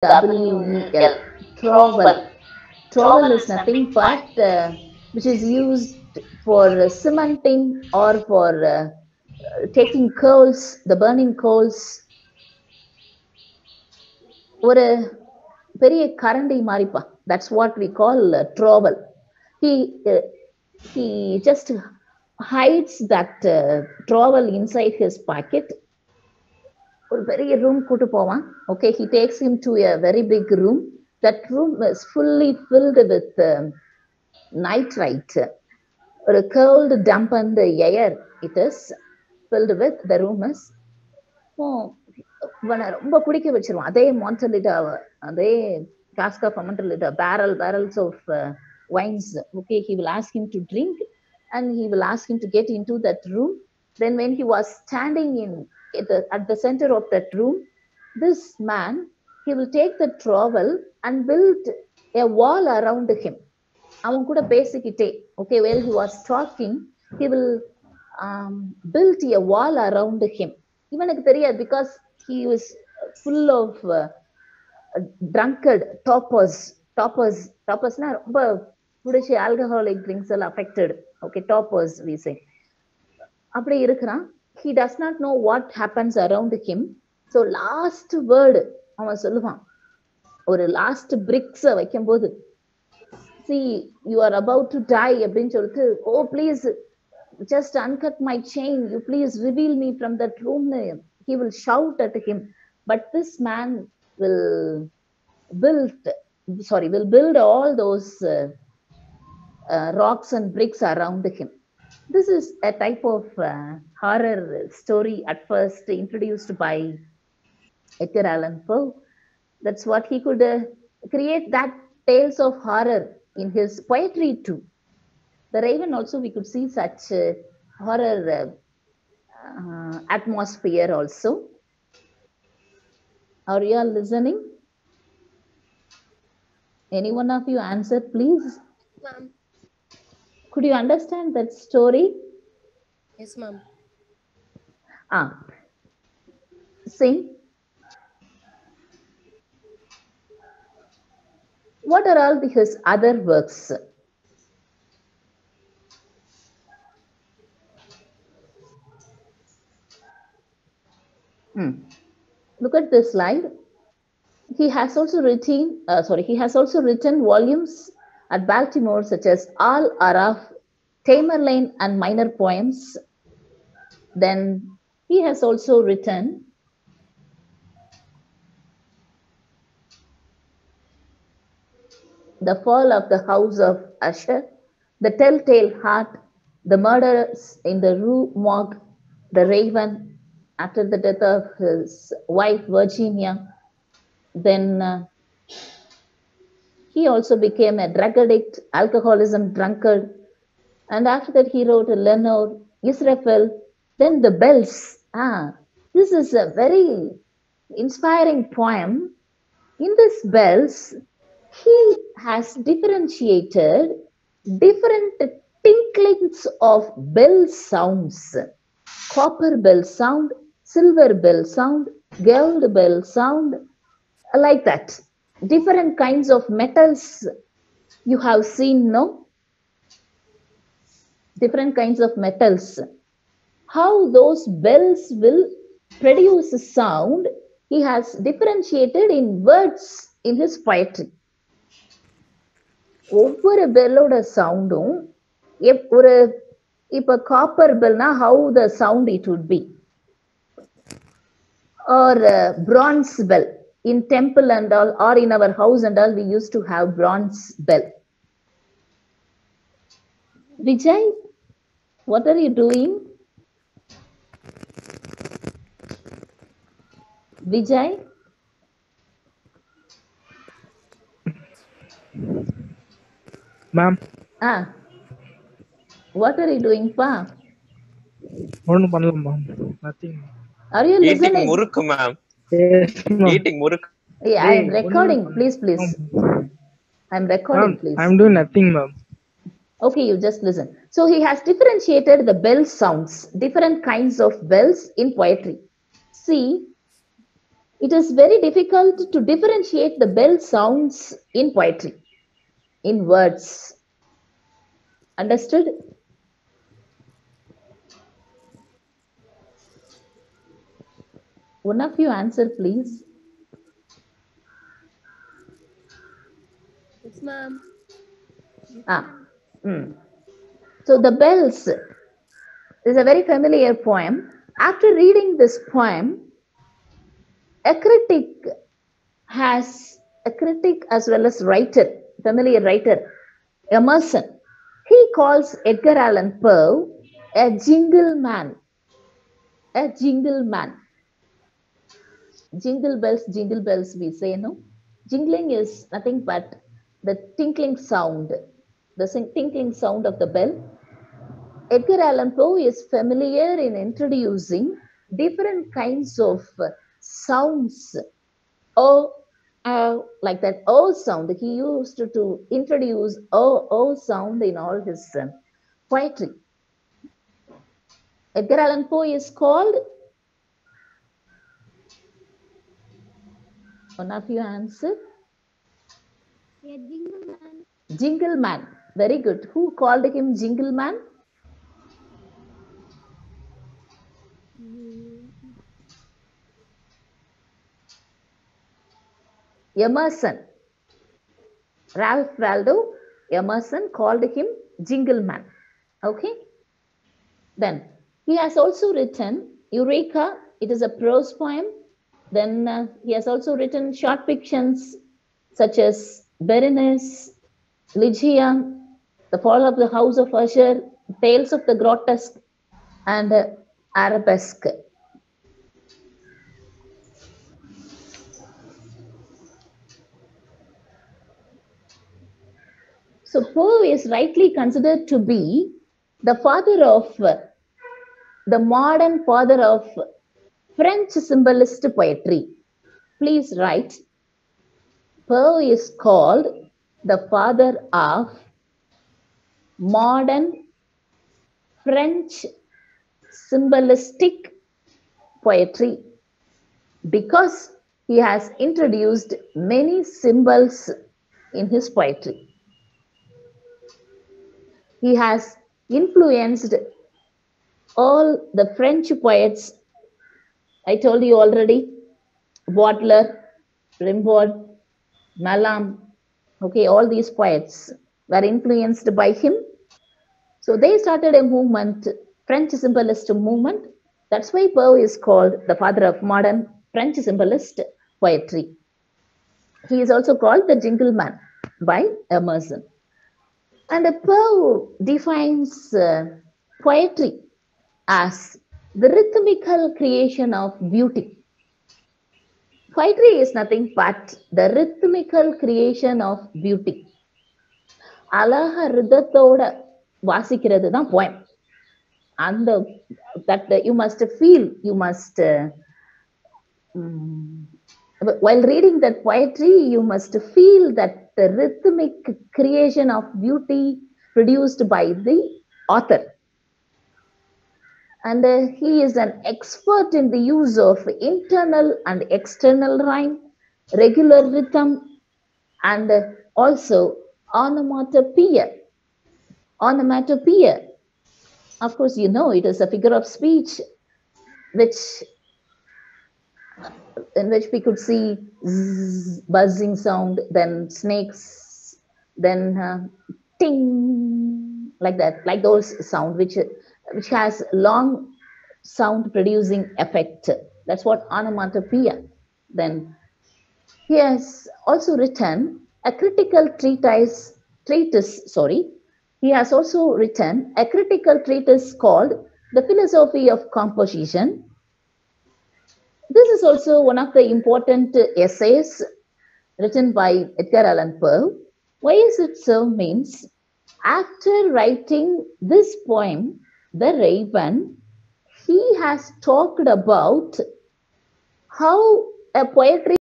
Trowel. Trowel. Trowel is nothing but which is used for cementing or for taking coals, the burning coals. ஒரு பெரிய கரண்டி மாறிப்பா. That's what we call trowel. He just hides that trowel inside his pocket. ஒரு பெரிய room கூட்டு போவான். Okay, he takes him to a very big room. That room is fully filled with nitrite. ஒரு cold dampened air it is filled with. The room is ரொம்ப குடிக்க வச்சிருவான். அதே மான்டலிட்டா, அதே cask of மான்டலிட்டா, barrels of wines. Okay, he will ask him to drink and he will ask him to get into that room. Then when he was standing at the center of that room, this man, he will take the trowel and build a wall around him. அவன் கூட பேசிக்கிட்டே, okay, while he was talking, he will build a wall around him. இவனுக்கு தெரியாது, because he was full of drunkard, toppers னா ரொம்ப குடிச்சு alcoholic drinks எல்லாம் affected. Okay, toppers we say. அப்படி இருக்கிறான். He does not know what happens around him. So last word அவன் சொல்லுவான். ஒரு last bricks வைக்கும்போது, see, you are about to die அப்படின்னு சொல்லிட்டு, oh please just uncut my chain, you please reveal me from that room. He will shout at him, but this man will build all those rocks and bricks around him. This is a type of horror story at first introduced by Edgar Allan Poe. That's what he could create, that tales of horror in his poetry too. The Raven also, we could see such horror atmosphere also. Are you all listening? Any one of you answer, please? Ma'am. Could you understand that story? Yes, ma'am. Sing. What are all his other works? Look at this slide. He has also written volumes at Baltimore such as Al Araf, Tamerlane and Minor Poems. Then he has also written The Fall of the House of Usher, The Telltale Heart, The Murders in the Rue Morgue, The Raven, after the death of his wife Virginia. Then he also became a drug addict, alcoholism, drunkard. And after that, he wrote Lenore, Israfel, then The Bells. This is a very inspiring poem. In this Bells, he has differentiated different tinklings of bell sounds. Copper bell sound, silver bell sound, gold bell sound, like that. Different kinds of metals you have seen, no? Different kinds of metals. How those bells will produce sound, he has differentiated in words in his poetry. ஒவ்வொரு பெல்லோட சவுண்டும் ஒரு, இப்ப copper பெல்னா how the sound it would be, or bronze bell in temple and all, or in our house and all, we used to have bronze bell. Vijay, what are you doing? Vijay? Ma'am. What are you doing, pa? ஒண்ணும் பண்ணல ma'am. Nothing. Are you listening? Eating murukku, ma'am. Yes, ma'am. Eating murukku. Yeah, I am recording. Please. I'm recording, please. I'm doing nothing, ma'am. Okay, you just listen. So he has differentiated the bell sounds, different kinds of bells in poetry. See, It is very difficult to differentiate the bell sounds in poetry, in words. Understood? One of you answer, please. Yes, ma'am. So the bells is a very familiar poem. After reading this poem, a critic as well as writer, familiar writer, Emerson. He calls Edgar Allan Poe a jingle man. A jingle man. Jingle bells, we say, no? Jingling is nothing but the tinkling sound, the tinkling sound of the bell. Edgar Allan Poe is familiar in introducing different kinds of sounds. Oh, like that O sound. He used to introduce O sound in all his poetry. Edgar Allan Poe is called, one of you answer. A jingle man. Jingle man. Very good. Who called him Jingle man? Emerson. Ralph Waldo Emerson called him Jingle man. Okay. Then he has also written Eureka. It is a prose poem. Then he has also written short fictions such as Berenice, Ligeia, The Fall of the House of Usher, Tales of the Grotesque, and Arabesque. So Poe is rightly considered to be the modern father of French symbolist poetry. Please write. Poe is called the father of modern French symbolistic poetry because he has introduced many symbols in his poetry. He has influenced all the French poets. I told you already, Baudelaire, Rimbaud, Mallarmé, okay, all these poets were influenced by him. So they started a movement, French symbolist movement. That's why Poe is called the father of modern French symbolist poetry. He is also called the Jingle Man by Emerson. And Poe defines poetry as the rhythmical creation of beauty. Poetry is nothing but the rhythmical creation of beauty. அழகா ரிதத்தோட வாசிக்கிறது தான் poem. அந்த that you must feel, you must while reading that poetry, you must feel that the rhythmic creation of beauty produced by the author. And he is an expert in the use of internal and external rhyme, regular rhythm, and also onomatopoeia. Onomatopoeia, of course, you know, it is a figure of speech in which we could see zzz, buzzing sound, then snakes, then ting, like that, like those sound which has long sound producing effect. That's what onomatopoeia. Then he has also written a critical treatise. He has also written a critical treatise called The Philosophy of Composition. This is also one of the important essays written by Edgar Allan Poe. Why is it so? Means after writing this poem, The Raven, he has talked about how a poetry